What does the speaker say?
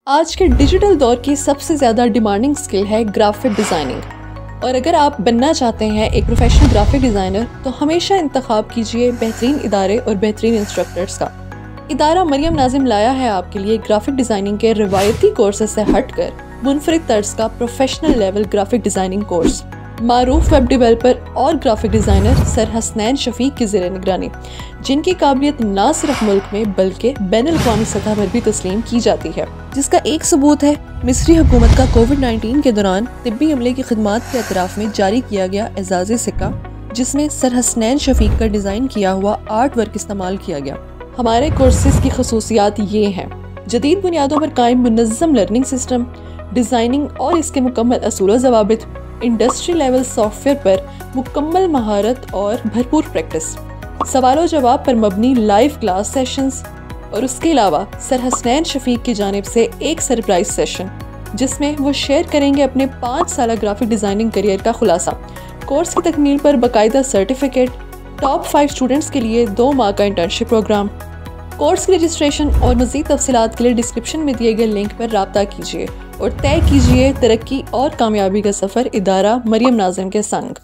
آج کے ڈیجیٹل دور کی سب سے زیادہ ڈیمانڈنگ سکل ہے گرافک ڈیزائننگ، اور اگر آپ بننا چاہتے ہیں ایک پروفیشنل گرافک ڈیزائنر تو ہمیشہ انتخاب کیجئے بہترین ادارے اور بہترین انسٹرکٹرز کا۔ ادارہ مریم ناظم لایا ہے آپ کے لیے گرافک ڈیزائننگ کے روایتی کورسز سے ہٹ کر منفرد طرز کا professional level graphic designing course. معروف ویب ڈیولپر اور گرافک ڈیزائنر سر حسنین شفیق کی زیر نگرانی، جن کی قابلیت نہ صرف ملک میں بلکہ بین الاقوامی سطح پر بھی تسلیم کی جاتی ہے، جس کا ایک ثبوت ہے مصری حکومت کا کووڈ-19 کے دوران طبی عملے کی خدمات کے اعتراف میں جاری کیا گیا اعزازی سکہ، جس میں سر حسنین شفیق کا ڈیزائن کیا ہوا آرٹ ورک استعمال کیا گیا۔ ہمارے کورسز کی خصوصیات یہ ہیں: جدید بنیادوں پر قائم منظم لرننگ سسٹم، ڈیزائننگ اور اس کے مکمل اصول و ضوابط، انڈسٹری لیول سافٹ ویئر پر مکمل مہارت اور بھرپور پریکٹس، سوال و جواب پر مبنی لائیو کلاس سیشنز، اور اس کے علاوہ سر حسنین شفیق کی جانب سے ایک سرپرائز سیشن جس میں وہ شیئر کریں گے اپنے 5 سالہ گرافک ڈیزائننگ کیریئر کا خلاصہ۔ کورس کی تکمیل پر باقاعدہ سرٹیفکیٹ، ٹاپ 5 اسٹوڈنٹس کے لیے 2 ماہ کا انٹرنشپ پروگرام۔ کورس کی رجسٹریشن اور مزید تفصیلات کے لیے ڈسکرپشن میں دیے گئے لنک پر رابطہ کیجیے اور طے کیجیے ترقی اور کامیابی کا سفر ادارہ مریم ناظم کے سنگ۔